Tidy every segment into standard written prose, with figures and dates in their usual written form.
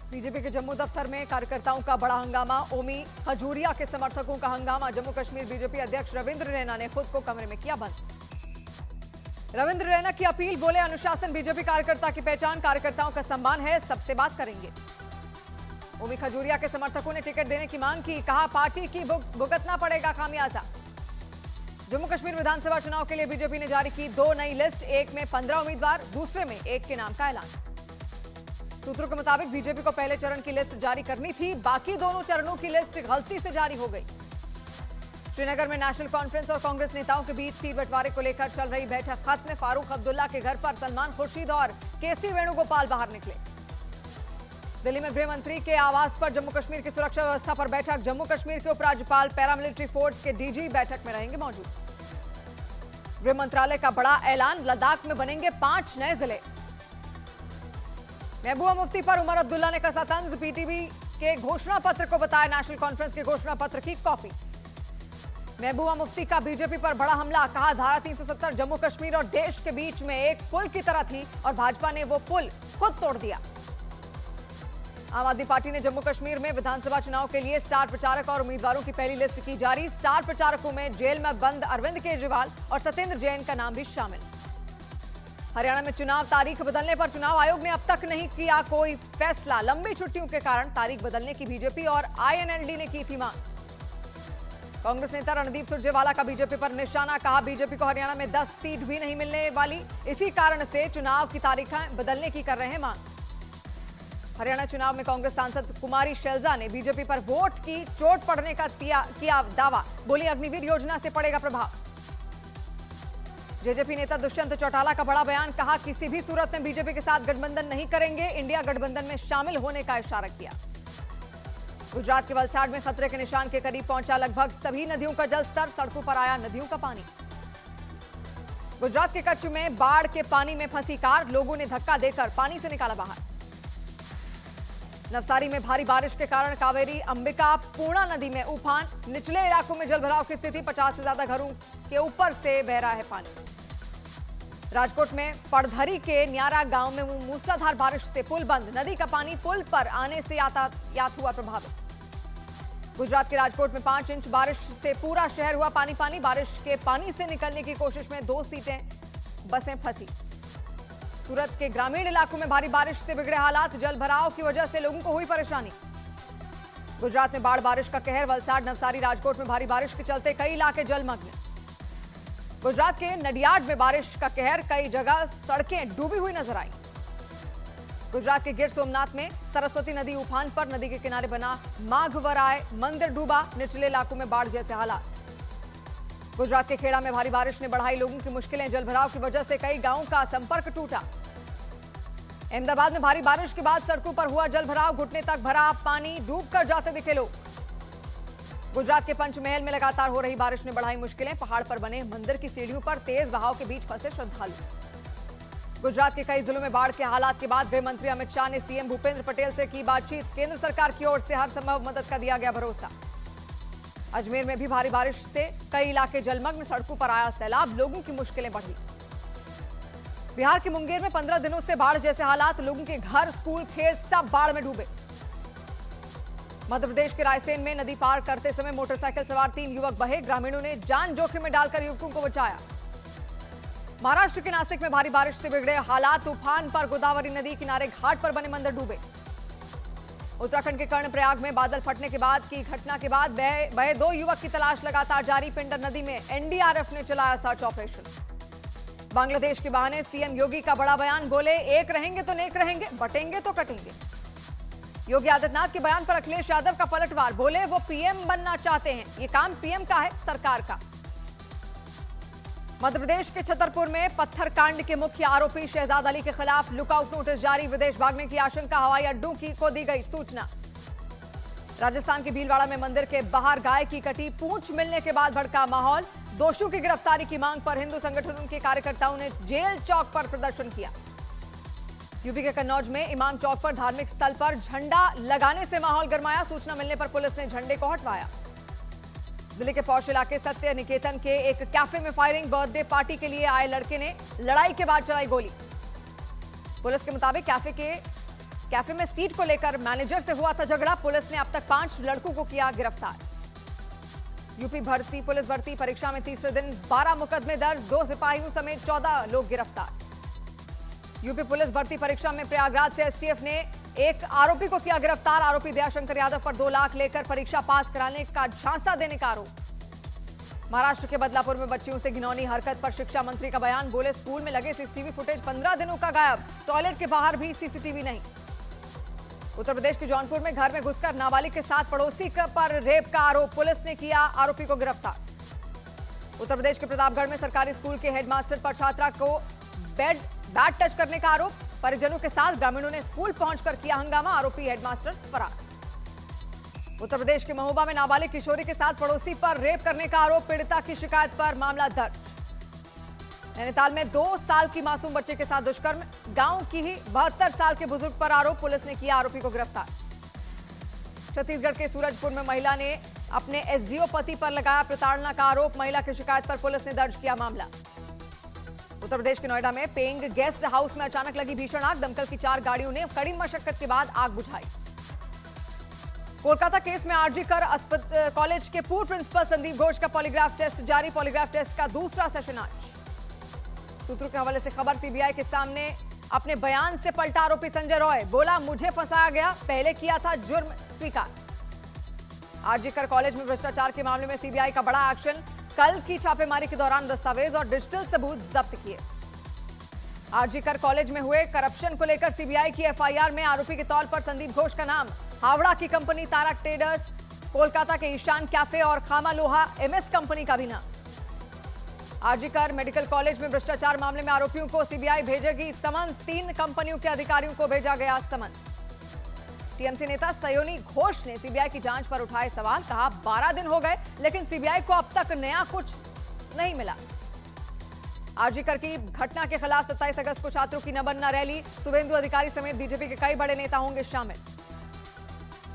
BJP के जम्मू दफ्तर में कार्यकर्ताओं का बड़ा हंगामा। ओमी खजूरिया के समर्थकों का हंगामा। जम्मू कश्मीर बीजेपी अध्यक्ष रविंद्र रैना ने खुद को कमरे में किया बंद। रविंद्र रैना की अपील, बोले अनुशासन बीजेपी कार्यकर्ता की पहचान, कार्यकर्ताओं का सम्मान है, सबसे बात करेंगे। ओमी खजूरिया के समर्थकों ने टिकट देने की मांग की, कहा पार्टी की भुगतना पड़ेगा खामियाजा। जम्मू कश्मीर विधानसभा चुनाव के लिए बीजेपी ने जारी की 2 नई लिस्ट, एक में 15 उम्मीदवार, दूसरे में एक के नाम का ऐलान। सूत्रों के मुताबिक बीजेपी को पहले चरण की लिस्ट जारी करनी थी, बाकी दोनों चरणों की लिस्ट गलती से जारी हो गई। श्रीनगर में नेशनल कॉन्फ्रेंस और कांग्रेस नेताओं के बीच सीट बंटवारे को लेकर चल रही बैठक खत्म। फारूक अब्दुल्ला के घर पर सलमान खुर्शीद और केसी वेणुगोपाल बाहर निकले। दिल्ली में गृह मंत्री के आवास पर जम्मू कश्मीर की सुरक्षा व्यवस्था पर बैठक। जम्मू कश्मीर के उपराज्यपाल, पैरामिलिट्री फोर्स के डीजी बैठक में रहेंगे मौजूद। गृह मंत्रालय का बड़ा ऐलान, लद्दाख में बनेंगे 5 नए जिले। महबूबा मुफ्ती पर उमर अब्दुल्ला ने कसा तंज, पीटीबी के घोषणा पत्र को बताया नेशनल कॉन्फ्रेंस के घोषणा पत्र की कॉपी। महबूबा मुफ्ती का बीजेपी पर बड़ा हमला, कहा धारा 370 जम्मू कश्मीर और देश के बीच में एक पुल की तरह थी और भाजपा ने वो पुल खुद तोड़ दिया। आम आदमी पार्टी ने जम्मू कश्मीर में विधानसभा चुनाव के लिए स्टार प्रचारक और उम्मीदवारों की पहली लिस्ट की जारी। स्टार प्रचारकों में जेल में बंद अरविंद केजरीवाल और सत्येंद्र जैन का नाम भी शामिल। हरियाणा में चुनाव तारीख बदलने पर चुनाव आयोग ने अब तक नहीं किया कोई फैसला। लंबी छुट्टियों के कारण तारीख बदलने की बीजेपी और आईएनएलडी ने की थी मांग। कांग्रेस नेता रणदीप सुरजेवाला का बीजेपी पर निशाना, कहा बीजेपी को हरियाणा में 10 सीट भी नहीं मिलने वाली, इसी कारण से चुनाव की तारीखें बदलने की कर रहे हैं मांग। हरियाणा चुनाव में कांग्रेस सांसद कुमारी शैलजा ने बीजेपी पर वोट की चोट पड़ने का किया दावा, बोली अग्निवीर योजना से पड़ेगा प्रभाव। जेजेपी नेता दुष्यंत चौटाला का बड़ा बयान, कहा किसी भी सूरत में बीजेपी के साथ गठबंधन नहीं करेंगे, इंडिया गठबंधन में शामिल होने का इशारा किया। गुजरात के वलसाड में खतरे के निशान के करीब पहुंचा लगभग सभी नदियों का जलस्तर, सड़कों पर आया नदियों का पानी। गुजरात के कच्छ में बाढ़ के पानी में फंसी कार, लोगों ने धक्का देकर पानी से निकाला बाहर। नवसारी में भारी बारिश के कारण कावेरी अंबिका पूर्णा नदी में उफान, निचले इलाकों में जलभराव की स्थिति, 50 से ज्यादा घरों के ऊपर से बह रहा है पानी। राजकोट में पड़धरी के न्यारा गांव में मूसलाधार बारिश से पुल बंद, नदी का पानी पुल पर आने से यातायात हुआ प्रभावित। गुजरात के राजकोट में 5 इंच बारिश से पूरा शहर हुआ पानी पानी। बारिश के पानी से निकलने की कोशिश में 2 बसें फंसी। सूरत के ग्रामीण इलाकों में भारी बारिश से बिगड़े हालात, जल भराव की वजह से लोगों को हुई परेशानी। गुजरात में बाढ़ बारिश का कहर, वलसाड, नवसारी, राजकोट में भारी बारिश के चलते कई इलाके जलमग्न। गुजरात के नडियाड में बारिश का कहर, कई जगह सड़कें डूबी हुई नजर आई। गुजरात के गिर सोमनाथ में सरस्वती नदी उफान पर, नदी के किनारे बना माघवराय मंदिर डूबा, निचले इलाकों में बाढ़ जैसे हालात। गुजरात के खेड़ा में भारी बारिश ने बढ़ाई लोगों की मुश्किलें, जलभराव की वजह से कई गांवों का संपर्क टूटा। अहमदाबाद में भारी बारिश के बाद सड़कों पर हुआ जलभराव, घुटने तक भरा पानी, डूब कर जाते दिखे लोग। गुजरात के पंचमहल में लगातार हो रही बारिश ने बढ़ाई मुश्किलें, पहाड़ पर बने मंदिर की सीढ़ियों पर तेज बहाव के बीच फंसे श्रद्धालु। गुजरात के कई जिलों में बाढ़ के हालात के बाद गृह मंत्री अमित शाह ने सीएम भूपेंद्र पटेल से की बातचीत, केंद्र सरकार की ओर से हर संभव मदद का दिया गया भरोसा। अजमेर में भी भारी बारिश से कई इलाके जलमग्न, सड़कों पर आया सैलाब, लोगों की मुश्किलें बढ़ी। बिहार के मुंगेर में 15 दिनों से बाढ़ जैसे हालात, लोगों के घर, स्कूल, खेत सब बाढ़ में डूबे। मध्य प्रदेश के रायसेन में नदी पार करते समय मोटरसाइकिल सवार 3 युवक बहे, ग्रामीणों ने जान जोखिम में डालकर युवकों को बचाया। महाराष्ट्र के नासिक में भारी बारिश से बिगड़े हालात, तूफान पर गोदावरी नदी किनारे घाट पर बने मंदिर डूबे। उत्तराखंड के कर्णप्रयाग में बादल फटने के बाद की घटना के बाद बहे 2 युवक की तलाश लगातार जारी, पिंडर नदी में एनडीआरएफ ने चलाया सर्च ऑपरेशन। बांग्लादेश के बहाने सीएम योगी का बड़ा बयान, बोले एक रहेंगे तो नेक रहेंगे, बटेंगे तो कटेंगे। योगी आदित्यनाथ के बयान पर अखिलेश यादव का पलटवार, बोले वो पीएम बनना चाहते हैं, ये काम पीएम का है, सरकार का। मध्य प्रदेश के छतरपुर में पत्थर कांड के मुख्य आरोपी शहजाद अली के खिलाफ लुकआउट नोटिस जारी, विदेश भागने की आशंका, हवाई अड्डों को दी गई सूचना। राजस्थान के भीलवाड़ा में मंदिर के बाहर गाय की कटी पूंछ मिलने के बाद भड़का माहौल, दोषियों की गिरफ्तारी की मांग पर हिंदू संगठनों के कार्यकर्ताओं ने जेल चौक पर प्रदर्शन किया। यूपी के कन्नौज में इमाम चौक पर धार्मिक स्थल पर झंडा लगाने से माहौल गरमाया, सूचना मिलने पर पुलिस ने झंडे को हटवाया। दिल्ली के पौष इलाके सत्य निकेतन के एक कैफे में फायरिंग, बर्थडे पार्टी के लिए आए लड़के ने लड़ाई के बाद चलाई गोली। पुलिस के मुताबिक कैफे के कैफे में सीट को लेकर मैनेजर से हुआ था झगड़ा। पुलिस ने अब तक 5 लड़कों को किया गिरफ्तार। यूपी पुलिस भर्ती परीक्षा में तीसरे दिन 12 मुकदमे दर्ज, 2 सिपाहियों समेत 14 लोग गिरफ्तार। यूपी पुलिस भर्ती परीक्षा में प्रयागराज से एसटीएफ ने एक आरोपी को किया गिरफ्तार। आरोपी दयाशंकर यादव पर 2 लाख लेकर परीक्षा पास कराने का झांसा देने का आरोप। महाराष्ट्र के बदलापुर में बच्चियों से घिनौनी हरकत पर शिक्षा मंत्री का बयान। बोले स्कूल में लगे सीसीटीवी फुटेज 15 दिनों का गायब, टॉयलेट के बाहर भी सीसीटीवी नहीं। उत्तर प्रदेश के जौनपुर में घर में घुसकर नाबालिग के साथ पड़ोसी पर रेप का आरोप। पुलिस ने किया आरोपी को गिरफ्तार। उत्तर प्रदेश के प्रतापगढ़ में सरकारी स्कूल के हेडमास्टर पर छात्रा को बैड टच करने का आरोप। परिजनों के साथ ग्रामीणों ने स्कूल पहुंचकर किया हंगामा, आरोपी हेडमास्टर फरार। उत्तर प्रदेश के महोबा में नाबालिग किशोरी के साथ पड़ोसी पर रेप करने का आरोप। पीड़िता की शिकायत पर मामला दर्ज। नैनीताल में 2 साल की मासूम बच्चे के साथ दुष्कर्म, गांव की ही 72 साल के बुजुर्ग पर आरोप। पुलिस ने किया आरोपी को गिरफ्तार। छत्तीसगढ़ के सूरजपुर में महिला ने अपने एसडीओ पति पर लगाया प्रताड़ना का आरोप। महिला की शिकायत पर पुलिस ने दर्ज किया मामला। उत्तर प्रदेश के नोएडा में पेइंग गेस्ट हाउस में अचानक लगी भीषण आग। दमकल की 4 गाड़ियों ने कड़ी मशक्कत के बाद आग बुझाई। कोलकाता केस में आरजी कर कॉलेज के पूर्व प्रिंसिपल संदीप घोष का पॉलीग्राफ टेस्ट जारी। पॉलीग्राफ टेस्ट का दूसरा सेशन आज। सूत्रों के हवाले से खबर। सीबीआई के सामने अपने बयान से पलटा आरोपी संजय रॉय। बोला मुझे फंसाया गया, पहले किया था जुर्म स्वीकार। आरजी कर कॉलेज में भ्रष्टाचार के मामले में सीबीआई का बड़ा एक्शन। कल की छापेमारी के दौरान दस्तावेज और डिजिटल सबूत जब्त किए। आरजी कर कॉलेज में हुए करप्शन को लेकर सीबीआई की एफआईआर में आरोपी के तौर पर संदीप घोष का नाम। हावड़ा की कंपनी तारा ट्रेडर्स, कोलकाता के ईशान कैफे और खामा लोहा एमएस कंपनी का भी नाम। आरजी कर मेडिकल कॉलेज में भ्रष्टाचार मामले में आरोपियों को सीबीआई भेजेगी समन्स। 3 कंपनियों के अधिकारियों को भेजा गया समन्स। टीएमसी नेता सयोनी घोष ने सीबीआई की जांच पर उठाए सवाल। कहा 12 दिन हो गए लेकिन सीबीआई को अब तक नया कुछ नहीं मिला। आरजी कर की घटना के खिलाफ 27 अगस्त को छात्रों की नबन्ना रैली। शुभेंदु अधिकारी समेत बीजेपी के कई बड़े नेता होंगे शामिल।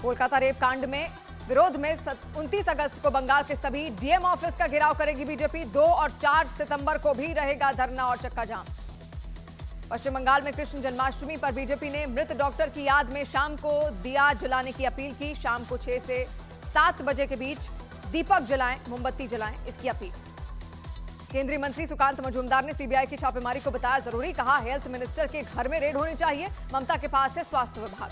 कोलकाता रेप कांड में विरोध में 29 अगस्त को बंगाल के सभी डीएम ऑफिस का घेराव करेगी बीजेपी। 2 और 4 सितंबर को भी रहेगा धरना और चक्का जाम। पश्चिम बंगाल में कृष्ण जन्माष्टमी पर बीजेपी ने मृत डॉक्टर की याद में शाम को दिया जलाने की अपील की। शाम को 6 से 7 बजे के बीच दीपक जलाएं, मोमबत्ती जलाएं, इसकी अपील। केंद्रीय मंत्री सुकांत मजूमदार ने सीबीआई की छापेमारी को बताया जरूरी। कहा हेल्थ मिनिस्टर के घर में रेड होनी चाहिए, ममता के पास है स्वास्थ्य विभाग।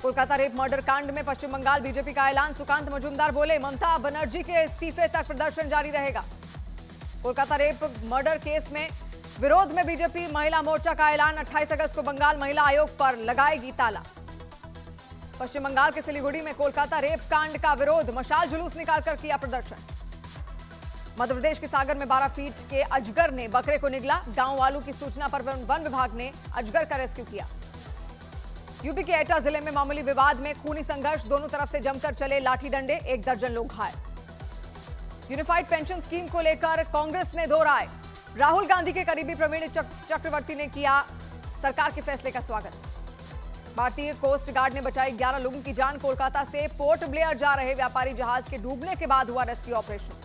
कोलकाता रेप मर्डर कांड में पश्चिम बंगाल बीजेपी का ऐलान। सुकांत मजूमदार बोले ममता बनर्जी के इस्तीफे तक प्रदर्शन जारी रहेगा। कोलकाता रेप मर्डर केस में विरोध में बीजेपी महिला मोर्चा का ऐलान। 28 अगस्त को बंगाल महिला आयोग पर लगाएगी ताला। पश्चिम बंगाल के सिलीगुड़ी में कोलकाता रेप कांड का विरोध, मशाल जुलूस निकालकर किया प्रदर्शन। मध्य प्रदेश के सागर में 12 फीट के अजगर ने बकरे को निगला। गांव वालों की सूचना पर वन विभाग ने अजगर का रेस्क्यू किया। यूपी के एटा जिले में मामूली विवाद में खूनी संघर्ष, दोनों तरफ से जमकर चले लाठी डंडे, 1 दर्जन लोग घायल। यूनिफाइड पेंशन स्कीम को लेकर कांग्रेस में 2 राय। राहुल गांधी के करीबी प्रवीण चक्रवर्ती ने किया सरकार के फैसले का स्वागत। भारतीय कोस्ट गार्ड ने बचाई 11 लोगों की जान। कोलकाता से पोर्ट ब्लेयर जा रहे व्यापारी जहाज के डूबने के बाद हुआ रेस्क्यू ऑपरेशन।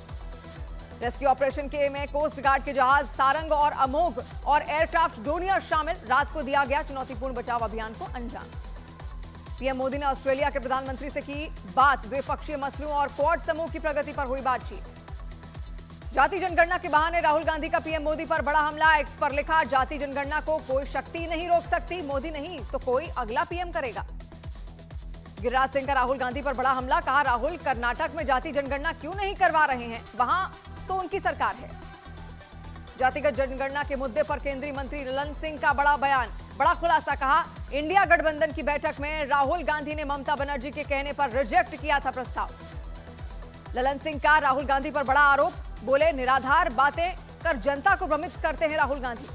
रेस्क्यू ऑपरेशन के में कोस्ट गार्ड के जहाज सारंग और अमोघ और एयरक्राफ्ट डोनियर शामिल। रात को दिया गया चुनौतीपूर्ण बचाव अभियान को अंजाम। पीएम मोदी ने ऑस्ट्रेलिया के प्रधानमंत्री से की बात। द्विपक्षीय मसलों और क्वाड समूह की प्रगति पर हुई बातचीत। जाति जनगणना के बहाने राहुल गांधी का पीएम मोदी पर बड़ा हमला। एक्स पर लिखा जाति जनगणना को कोई शक्ति नहीं रोक सकती, मोदी नहीं तो कोई अगला पीएम करेगा। गिरिराज सिंह का राहुल गांधी पर बड़ा हमला। कहा राहुल कर्नाटक में जाति जनगणना क्यों नहीं करवा रहे हैं, वहां तो उनकी सरकार है। जातिगत जनगणना के मुद्दे पर केंद्रीय मंत्री ललन सिंह का बड़ा बयान, बड़ा खुलासा। कहा इंडिया गठबंधन की बैठक में राहुल गांधी ने ममता बनर्जी के कहने पर रिजेक्ट किया था प्रस्ताव। ललन सिंह का राहुल गांधी पर बड़ा आरोप। बोले निराधार बातें कर जनता को भ्रमित करते हैं राहुल गांधी।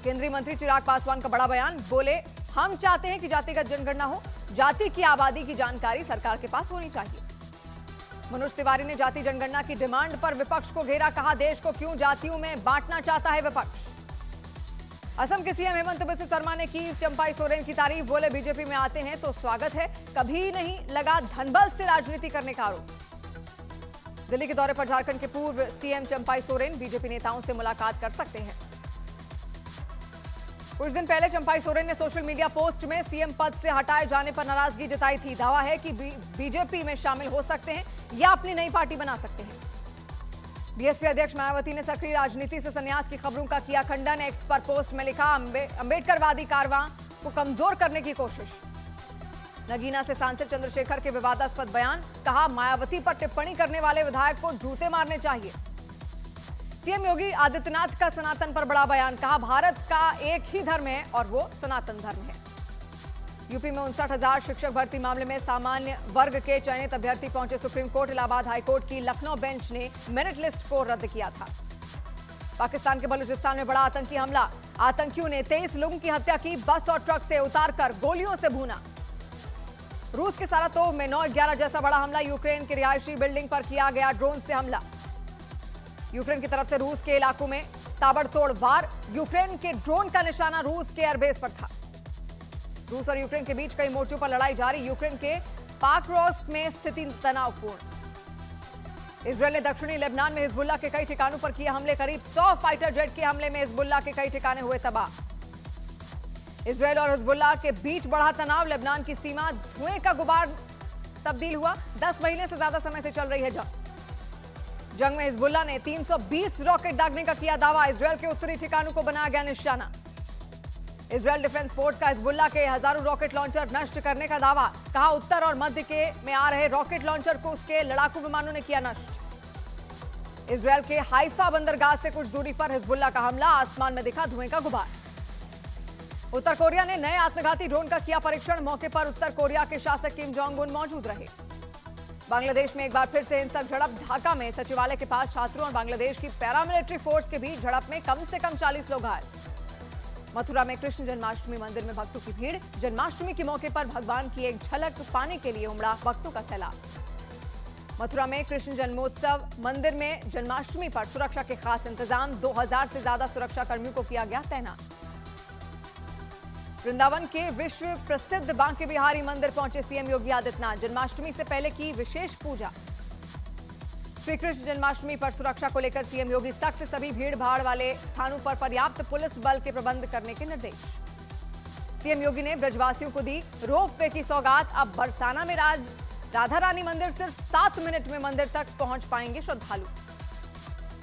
केंद्रीय मंत्री चिराग पासवान का बड़ा बयान। बोले हम चाहते हैं कि जातिगत जनगणना हो, जाति की आबादी की जानकारी सरकार के पास होनी चाहिए। मनोज तिवारी ने जाति जनगणना की डिमांड पर विपक्ष को घेरा। कहा देश को क्यों जातियों में बांटना चाहता है विपक्ष। असम के सीएम हेमंत बिस्वा शर्मा ने की चंपाई सोरेन की तारीफ। बोले बीजेपी में आते हैं तो स्वागत है, कभी नहीं लगा धनबल से राजनीति करने का आरोप। दिल्ली के दौरे पर झारखंड के पूर्व सीएम चंपाई सोरेन बीजेपी नेताओं से मुलाकात कर सकते हैं। कुछ दिन पहले चंपाई सोरेन ने सोशल मीडिया पोस्ट में सीएम पद से हटाए जाने पर नाराजगी जताई थी। दावा है कि बीजेपी में शामिल हो सकते हैं या अपनी नई पार्टी बना सकते हैं। बीएसपी अध्यक्ष मायावती ने सक्रिय राजनीति से संन्यास की खबरों का किया खंडन। एक्स पर पोस्ट में लिखा, अंबेडकरवादी कारवां को कमजोर करने की कोशिश। नगीना से सांसद चंद्रशेखर के विवादास्पद बयान, कहा मायावती पर टिप्पणी करने वाले विधायक को जूते मारने चाहिए। सीएम योगी आदित्यनाथ का सनातन पर बड़ा बयान, कहा भारत का एक ही धर्म है और वो सनातन धर्म है। यूपी में 59,000 शिक्षक भर्ती मामले में सामान्य वर्ग के चयनित अभ्यर्थी पहुंचे सुप्रीम कोर्ट। इलाहाबाद हाईकोर्ट की लखनऊ बेंच ने मेरिट लिस्ट को रद्द किया था। पाकिस्तान के बलूचिस्तान में बड़ा आतंकी हमला, आतंकियों ने 23 लोगों की हत्या की, बस और ट्रक से उतारकर गोलियों से भूना। रूस के सारातोव में 9/11 जैसा बड़ा हमला, यूक्रेन की रिहायशी बिल्डिंग पर किया गया ड्रोन से हमला। यूक्रेन की तरफ से रूस के इलाकों में ताबड़तोड़ वार, यूक्रेन के ड्रोन का निशाना रूस के एयरबेस पर था। रूस और यूक्रेन के बीच कई मोर्चों पर लड़ाई जारी, यूक्रेन के पाक्रोव्स्क में स्थिति तनावपूर्ण। इजरायल ने दक्षिणी लेबनान में हिजबुल्लाह के कई ठिकानों पर किए हमले, करीब 100 फाइटर जेट के हमले में हिजबुल्लाह के कई ठिकाने हुए तबाह। इजरायल और हिजबुल्लाह के बीच बढ़ा तनाव, लेबनान की सीमा धुएं का गुबार तब्दील हुआ। 10 महीने से ज्यादा समय से चल रही है जंग में हिजबुल्लाह ने 320 रॉकेट दागने का किया दावा, इजरायल के उत्तरी ठिकानों को बनाया गया निशाना। इजरायल डिफेंस फोर्स का हिजबुल्लाह के हजारों रॉकेट लॉन्चर नष्ट करने का दावा, कहा उत्तर और मध्य के में आ रहे रॉकेट लॉन्चर को उसके लड़ाकू विमानों ने किया नष्ट। इजरायल के हाइफा बंदरगाह से कुछ दूरी पर हिजबुल्लाह का हमला, आसमान में दिखा धुएं का गुबार। उत्तर कोरिया ने नए आत्मघाती ड्रोन का किया परीक्षण, मौके पर उत्तर कोरिया के शासक किम जोंग उन मौजूद रहे। बांग्लादेश में एक बार फिर से हिंसक झड़प, ढाका में सचिवालय के पास छात्रों और बांग्लादेश की पैरामिलिट्री फोर्स के बीच झड़प में कम से कम 40 लोग घायल। मथुरा में कृष्ण जन्माष्टमी मंदिर में भक्तों की भीड़, जन्माष्टमी के मौके पर भगवान की एक झलक पाने के लिए उमड़ा भक्तों का सैलाब। मथुरा में कृष्ण जन्मोत्सव मंदिर में जन्माष्टमी पर सुरक्षा के खास इंतजाम, 2000 से ज्यादा सुरक्षा कर्मियों को किया गया तैनात। वृंदावन के विश्व प्रसिद्ध बांके बिहारी मंदिर पहुंचे सीएम योगी आदित्यनाथ, जन्माष्टमी से पहले की विशेष पूजा। श्री कृष्ण जन्माष्टमी पर सुरक्षा को लेकर सीएम योगी सख्त, सभी भीड़ भाड़ वाले स्थानों पर पर्याप्त पुलिस बल के प्रबंध करने के निर्देश। सीएम योगी ने ब्रजवासियों को दी रोपवे की सौगात, अब बरसाना में राधा रानी मंदिर सिर्फ 7 मिनट में मंदिर तक पहुंच पाएंगे श्रद्धालु।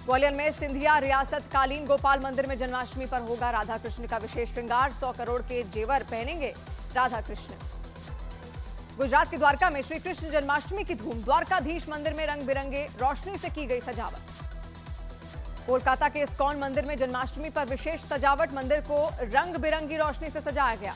ग्वालियर में सिंधिया रियासत कालीन गोपाल मंदिर में जन्माष्टमी पर होगा राधा कृष्ण का विशेष श्रृंगार, 100 करोड़ के जेवर पहनेंगे राधा कृष्ण। गुजरात के द्वारका में श्री कृष्ण जन्माष्टमी की धूम, द्वारकाधीश मंदिर में रंग बिरंगे रोशनी से की गई सजावट। कोलकाता के इस्कॉन मंदिर में जन्माष्टमी पर विशेष सजावट, मंदिर को रंग बिरंगी रोशनी से सजाया गया।